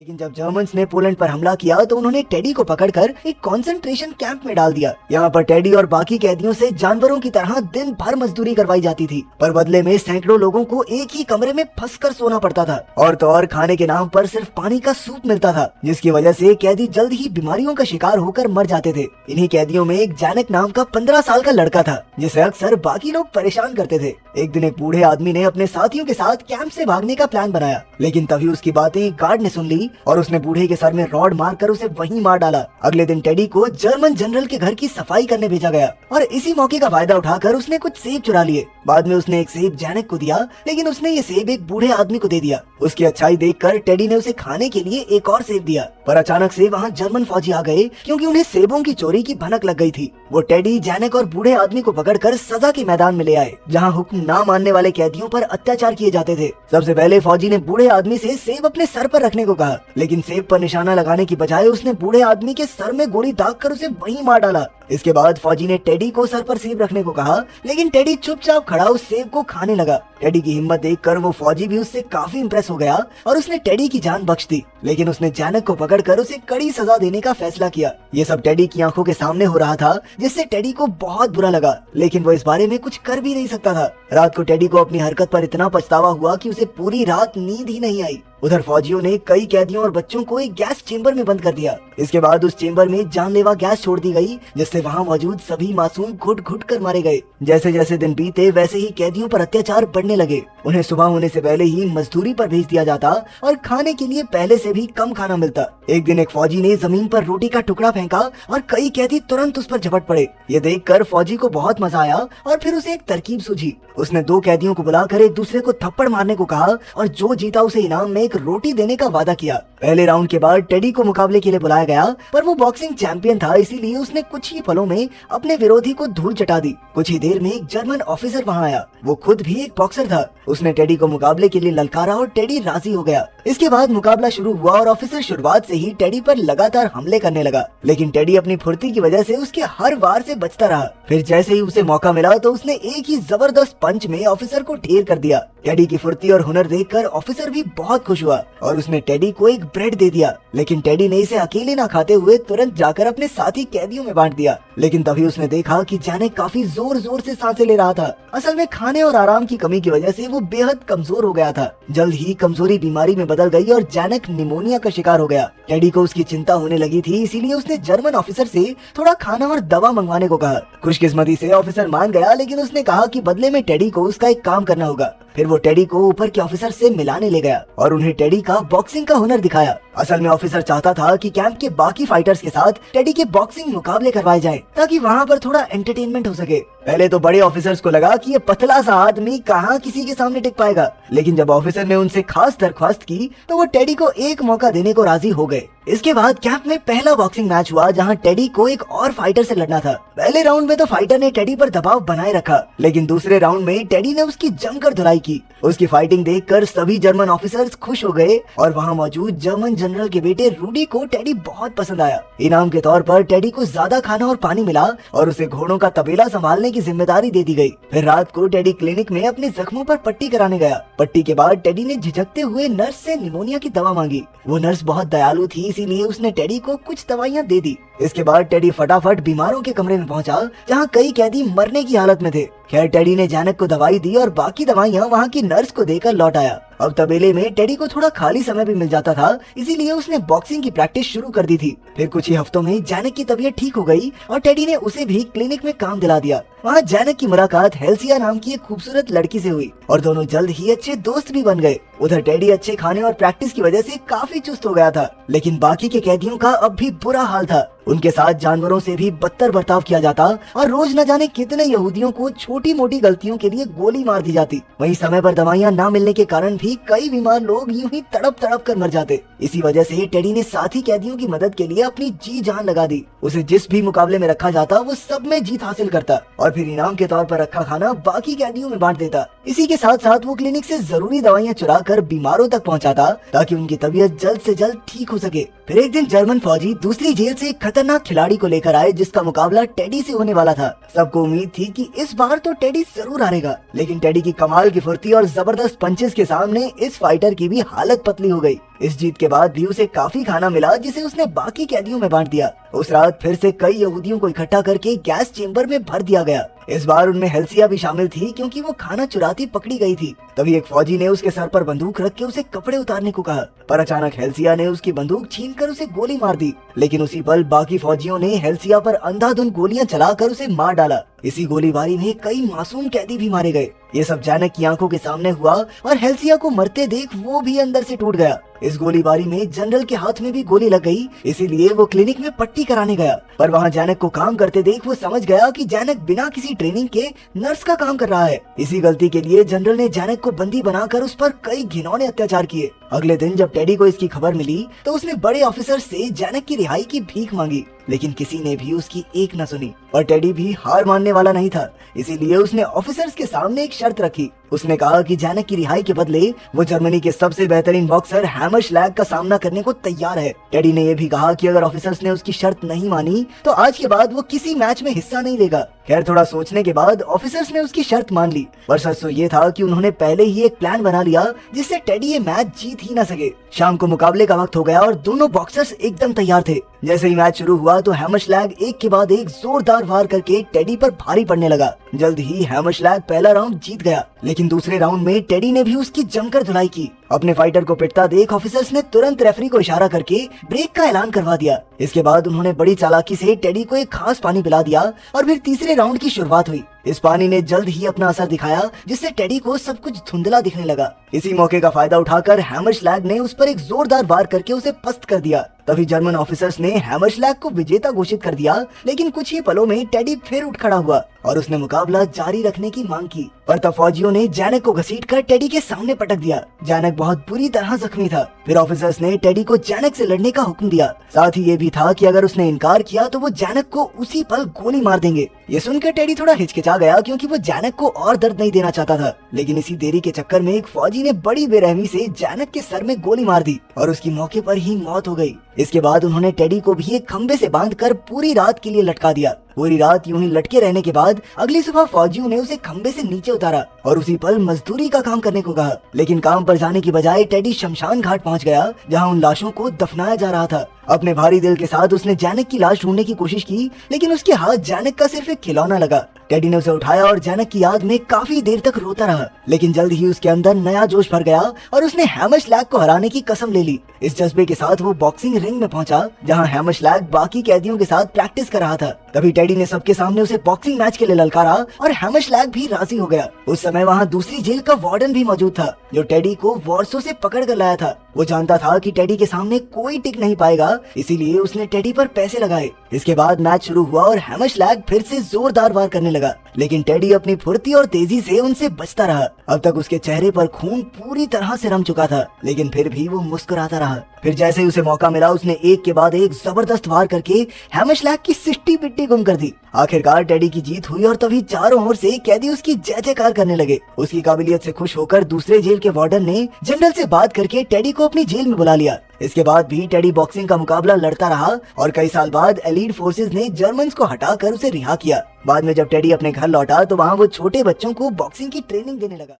लेकिन जब जर्मन्स ने पोलैंड पर हमला किया तो उन्होंने टेडी को पकड़कर एक कंसंट्रेशन कैंप में डाल दिया। यहाँ पर टेडी और बाकी कैदियों से जानवरों की तरह दिन भर मजदूरी करवाई जाती थी, पर बदले में सैकड़ों लोगों को एक ही कमरे में फंसकर सोना पड़ता था और तो और खाने के नाम पर सिर्फ पानी का सूप मिलता था, जिसकी वजह से कैदी जल्द ही बीमारियों का शिकार होकर मर जाते थे। इन्हीं कैदियों में एक जैनक नाम का 15 साल का लड़का था, जिसे अक्सर बाकी लोग परेशान करते थे। एक दिन एक बूढ़े आदमी ने अपने साथियों के साथ कैंप से भागने का प्लान बनाया, लेकिन तभी उसकी बातें गार्ड ने सुन ली और उसने बूढ़े के सर में रॉड मारकर उसे वहीं मार डाला। अगले दिन टेडी को जर्मन जनरल के घर की सफाई करने भेजा गया और इसी मौके का फायदा उठाकर उसने कुछ सेब चुरा लिए। बाद में उसने एक सेब जैनक को दिया, लेकिन उसने ये सेब एक बूढ़े आदमी को दे दिया। उसकी अच्छाई देखकर टेडी ने उसे खाने के लिए एक और सेब दिया, पर अचानक से वहाँ जर्मन फौजी आ गए क्योंकि उन्हें सेबों की चोरी की भनक लग गई थी। वो टेडी, जैनक और बूढ़े आदमी को पकड़कर सजा के मैदान में ले आए, जहाँ हुक्म ना मानने वाले कैदियों पर अत्याचार किए जाते थे। सबसे पहले फौजी ने बूढ़े आदमी से सेब अपने सर पर रखने को कहा, लेकिन सेब पर निशाना लगाने की बजाय उसने बूढ़े आदमी के सर में गोली दागकर उसे वहीं मार डाला। इसके बाद फौजी ने टेडी को सर पर सेब रखने को कहा, लेकिन टेडी चुपचाप खड़ा उस सेब को खाने लगा। टेडी की हिम्मत देखकर वो फौजी भी उससे काफी इम्प्रेस हो गया और उसने टेडी की जान बख्श दी, लेकिन उसने जैनक को पकड़कर उसे कड़ी सजा देने का फैसला किया। ये सब टेडी की आंखों के सामने हो रहा था, जिससे टेडी को बहुत बुरा लगा, लेकिन वो इस बारे में कुछ कर भी नहीं सकता था। रात को टेडी को अपनी हरकत पर इतना पछतावा हुआ कि उसे पूरी रात नींद ही नहीं आई। उधर फौजियों ने कई कैदियों और बच्चों को एक गैस चेंबर में बंद कर दिया। इसके बाद उस चेंबर में जानलेवा गैस छोड़ दी गई, जिससे वहाँ मौजूद सभी मासूम घुट घुट कर मारे गए। जैसे जैसे दिन बीते वैसे ही कैदियों पर अत्याचार बढ़ने लगे। उन्हें सुबह होने से पहले ही मजदूरी पर भेज दिया जाता और खाने के लिए पहले से भी कम खाना मिलता। एक दिन एक फौजी ने जमीन पर रोटी का टुकड़ा फेंका और कई कैदी तुरंत उस पर झपट पड़े। ये देखकर फौजी को बहुत मजा आया और फिर उसे एक तरकीब सूझी। उसने 2 कैदियों को बुलाकर एक दूसरे को थप्पड़ मारने को कहा और जो जीता उसे इनाम में एक रोटी देने का वादा किया। पहले राउंड के बाद टेडी को मुकाबले के लिए बुलाया गया, पर वो बॉक्सिंग चैंपियन था, इसीलिए उसने कुछ ही पलों में अपने विरोधी को धूल चटा दी। कुछ ही देर में एक जर्मन ऑफिसर वहाँ आया। वो खुद भी एक बॉक्सर था। उसने टेडी को मुकाबले के लिए ललकारा और टेडी राजी हो गया। इसके बाद मुकाबला शुरू हुआ और ऑफिसर शुरुआत से ही टेडी पर लगातार हमले करने लगा, लेकिन टेडी अपनी फुर्ती की वजह से उसके हर वार से बचता रहा। फिर जैसे ही उसे मौका मिला तो उसने एक ही जबरदस्त पंच में ऑफिसर को ढेर कर दिया। टेडी की फुर्ती और हुनर देखकर ऑफिसर भी बहुत खुश हुआ और उसने टेडी को एक ब्रेड दे दिया, लेकिन टेडी ने इसे अकेले ना खाते हुए तुरंत जाकर अपने साथी कैदियों में बांट दिया। लेकिन तभी उसने देखा कि जैनक काफी जोर जोर से सांसें ले रहा था। असल में खाने और आराम की कमी की वजह से वो बेहद कमजोर हो गया था। जल्द ही कमजोरी बीमारी में बदल गई और जैनक निमोनिया का शिकार हो गया। टेडी को उसकी चिंता होने लगी थी, इसीलिए उसने जर्मन ऑफिसर से थोड़ा खाना और दवा मंगवाने को कहा। खुशकिस्मती से ऑफिसर मान गया, लेकिन उसने कहा कि बदले में टेडी को उसका एक काम करना होगा। फिर वो टेडी को ऊपर के ऑफिसर से मिलाने ले गया और उन्हें टेडी का बॉक्सिंग का हुनर दिखाया। असल में ऑफिसर चाहता था कि कैंप के बाकी फाइटर्स के साथ टेडी के बॉक्सिंग मुकाबले करवाए जाएं, ताकि वहाँ पर थोड़ा एंटरटेनमेंट हो सके। पहले तो बड़े ऑफिसर्स को लगा कि ये पतला सा आदमी कहाँ किसी के सामने टिक पाएगा, लेकिन जब ऑफिसर ने उनसे खास दरख्वास्त की तो वो टेडी को एक मौका देने को राजी हो गए। इसके बाद कैंप में पहला बॉक्सिंग मैच हुआ, जहां टेडी को एक और फाइटर से लड़ना था। पहले राउंड में तो फाइटर ने टेडी पर दबाव बनाए रखा, लेकिन दूसरे राउंड में टेडी ने उसकी जमकर धुलाई की। उसकी फाइटिंग देखकर सभी जर्मन ऑफिसर्स खुश हो गए और वहां मौजूद जर्मन जनरल के बेटे रूडी को टेडी बहुत पसंद आया। इनाम के तौर पर टेडी को ज्यादा खाना और पानी मिला और उसे घोड़ों का तबेला संभालने की जिम्मेदारी दे दी गई। फिर रात को टेडी क्लिनिक में अपने जख्मों पर पट्टी कराने गया। पट्टी के बाद टेडी ने झिझकते हुए नर्स से निमोनिया की दवा मांगी। वो नर्स बहुत दयालु थी, इसीलिए उसने टेडी को कुछ दवाइयाँ दे दी। इसके बाद टेडी फटाफट बीमारों के कमरे में पहुंचा, जहां कई कैदी मरने की हालत में थे। खैर टेडी ने जैनक को दवाई दी और बाकी दवाइयाँ वहाँ की नर्स को देकर लौट आया। अब तबेले में टेडी को थोड़ा खाली समय भी मिल जाता था, इसीलिए उसने बॉक्सिंग की प्रैक्टिस शुरू कर दी थी। फिर कुछ ही हफ्तों में जैनक की तबीयत ठीक हो गई और टेडी ने उसे भी क्लिनिक में काम दिला दिया। वहाँ जैनक की मुलाकात हेल्सिया नाम की एक खूबसूरत लड़की से हुई और दोनों जल्द ही अच्छे दोस्त भी बन गए। उधर टेडी अच्छे खाने और प्रैक्टिस की वजह से काफी चुस्त हो गया था, लेकिन बाकी के कैदियों का अब भी बुरा हाल था। उनके साथ जानवरों से भी बदतर बर्ताव किया जाता और रोज न जाने कितने यहूदियों को छोटी मोटी गलतियों के लिए गोली मार दी जाती। वहीं समय पर दवाइयाँ न मिलने के कारण भी कई बीमार लोग यूं ही तड़प तड़प कर मर जाते। इसी वजह से टेडी ने साथी कैदियों की मदद के लिए अपनी जी जान लगा दी। उसे जिस भी मुकाबले में रखा जाता वो सब में जीत हासिल करता और फिर इनाम के तौर पर रखा खाना बाकी कैदियों में बांट देता। इसी के साथ साथ वो क्लिनिक से जरूरी दवाइयाँ चुरा कर बीमारों तक पहुँचाता, ताकि उनकी तबीयत जल्द से जल्द ठीक हो सके। फिर एक दिन जर्मन फौजी दूसरी जेल से एक खतरनाक खिलाड़ी को लेकर आए, जिसका मुकाबला टेडी से होने वाला था। सबको उम्मीद थी कि इस बार तो टेडी जरूर हारेगा, लेकिन टेडी की कमाल की फुर्ती और जबरदस्त पंचेस के सामने इस फाइटर की भी हालत पतली हो गई। इस जीत के बाद भी उसे काफी खाना मिला जिसे उसने बाकी कैदियों में बांट दिया। उस रात फिर से कई यहूदियों को इकट्ठा करके गैस चेम्बर में भर दिया गया। इस बार उनमें हेल्सिया भी शामिल थी क्योंकि वो खाना चुराती पकड़ी गई थी। तभी एक फौजी ने उसके सर पर बंदूक रख के उसे कपड़े उतारने को कहा, पर अचानक हेल्सिया ने उसकी बंदूक छीनकर उसे गोली मार दी। लेकिन उसी पल बाकी फौजियों ने हेल्सिया पर अंधाधुंध गोलियां चलाकर उसे मार डाला। इसी गोलीबारी में कई मासूम कैदी भी मारे गए। ये सब जैनक की आंखों के सामने हुआ और हेल्सिया को मरते देख वो भी अंदर से टूट गया। इस गोलीबारी में जनरल के हाथ में भी गोली लग गई, इसीलिए वो क्लिनिक में पट्टी कराने गया। पर वहाँ जैनक को काम करते देख वो समझ गया कि जैनक बिना किसी ट्रेनिंग के नर्स का काम कर रहा है। इसी गलती के लिए जनरल ने जैनक को बंदी बनाकर उस पर कई घिनौने अत्याचार किए। अगले दिन जब टेडी को इसकी खबर मिली तो उसने बड़े ऑफिसर से जैनक की रिहाई की भीख मांगी, लेकिन किसी ने भी उसकी एक न सुनी। और टेडी भी हार मानने वाला नहीं था, इसीलिए उसने ऑफिसर्स के सामने एक शर्त रखी। उसने कहा कि जैनक की रिहाई के बदले वो जर्मनी के सबसे बेहतरीन बॉक्सर हैमरश्लैग का सामना करने को तैयार है। टेडी ने यह भी कहा कि अगर ऑफिसर्स ने उसकी शर्त नहीं मानी तो आज के बाद वो किसी मैच में हिस्सा नहीं लेगा। खैर थोड़ा सोचने के बाद ऑफिसर्स ने उसकी शर्त मान ली, पर सच तो ये था कि उन्होंने पहले ही एक प्लान बना लिया जिससे टेडी ये मैच जीत ही न सके। शाम को मुकाबले का वक्त हो गया और दोनों बॉक्सर्स एकदम तैयार थे। जैसे ही मैच शुरू हुआ तो हैमरश्लैग एक के बाद एक जोरदार वार करके टेडी पर भारी पड़ने लगा। जल्द ही हैमरश्लैग पहला राउंड जीत गया, लेकिन दूसरे राउंड में टेडी ने भी उसकी जमकर धुलाई की। अपने फाइटर को पिटता देख ऑफिसर्स ने तुरंत रेफरी को इशारा करके ब्रेक का ऐलान करवा दिया। इसके बाद उन्होंने बड़ी चालाकी से टेडी को एक खास पानी पिला दिया और फिर तीसरे राउंड की शुरुआत हुई। इस पानी ने जल्द ही अपना असर दिखाया, जिससे टेडी को सब कुछ धुंधला दिखने लगा। इसी मौके का फायदा उठाकर हैमरश्लैग ने उस पर एक जोरदार वार करके उसे पस्त कर दिया। तभी जर्मन ऑफिसर्स ने हैमरश्लैग को विजेता घोषित कर दिया, लेकिन कुछ ही पलों में टेडी फिर उठ खड़ा हुआ और उसने मुकाबला जारी रखने की मांग की। पर तब फौजियों ने जैनक को घसीटकर टेडी के सामने पटक दिया। जैनक बहुत बुरी तरह जख्मी था। फिर ऑफिसर्स ने टेडी को जैनक से लड़ने का हुक्म दिया। साथ ही ये भी था कि अगर उसने इनकार किया तो वो जैनक को उसी पल गोली मार देंगे। ये सुनकर टेडी थोड़ा हिचकिचा गया क्योंकि वो जैनक को और दर्द नहीं देना चाहता था। लेकिन इसी देरी के चक्कर में एक फौजी ने बड़ी बेरहमी से जैनक के सर में गोली मार दी और उसकी मौके पर ही मौत हो गई। इसके बाद उन्होंने टेडी को भी एक खंबे से बांधकर पूरी रात के लिए लटका दिया। पूरी रात यूं ही लटके रहने के बाद अगली सुबह फौजियों ने उसे खंबे से नीचे उतारा और उसी पल मजदूरी का काम करने को कहा। लेकिन काम पर जाने की बजाय टेडी शमशान घाट पहुंच गया, जहां उन लाशों को दफनाया जा रहा था। अपने भारी दिल के साथ उसने जैनक की लाश ढूंढने की कोशिश की, लेकिन उसके हाथ जैनक का सिर्फ एक खिलौना लगा। टेडी ने उसे उठाया और जैनक की याद में काफी देर तक रोता रहा, लेकिन जल्द ही उसके अंदर नया जोश भर गया और उसने हैमरश्लैग को हराने की कसम ले ली। इस जज्बे के साथ वो बॉक्सिंग रिंग में पहुंचा, जहां हैमरश्लैग बाकी कैदियों के साथ प्रैक्टिस कर रहा था। तभी टेडी ने सबके सामने उसे बॉक्सिंग मैच के लिए ललकारा और हैमरश्लैग भी राजी हो गया। उस समय वहाँ दूसरी जेल का वार्डन भी मौजूद था, जो टेडी को वॉर्सो से पकड़ कर लाया था। वो जानता था कि टेडी के सामने कोई टिक नहीं पाएगा, इसीलिए उसने टेडी पर पैसे लगाए। इसके बाद मैच शुरू हुआ और हैमरश्लैग फिर से जोरदार वार करने लगा, लेकिन टेडी अपनी फुर्ती और तेजी से उनसे बचता रहा। अब तक उसके चेहरे पर खून पूरी तरह से रम चुका था, लेकिन फिर भी वो मुस्कुराता रहा। फिर जैसे ही उसे मौका मिला उसने एक के बाद एक जबरदस्त वार करके हैमरश्लैग की सिट्टी पिट्टी गुम कर दी। आखिरकार टेडी की जीत हुई और तभी चारों ओर से कैदी उसकी जय जयकार करने लगे। उसकी काबिलियत से खुश होकर दूसरे जेल के वार्डन ने जनरल से बात करके टेडी को अपनी जेल में बुला लिया। इसके बाद भी टेडी बॉक्सिंग का मुकाबला लड़ता रहा और कई साल बाद एलीट फोर्सेस ने जर्मन्स को हटाकर उसे रिहा किया। बाद में जब टेडी अपने घर लौटा तो वहाँ वो छोटे बच्चों को बॉक्सिंग की ट्रेनिंग देने लगा।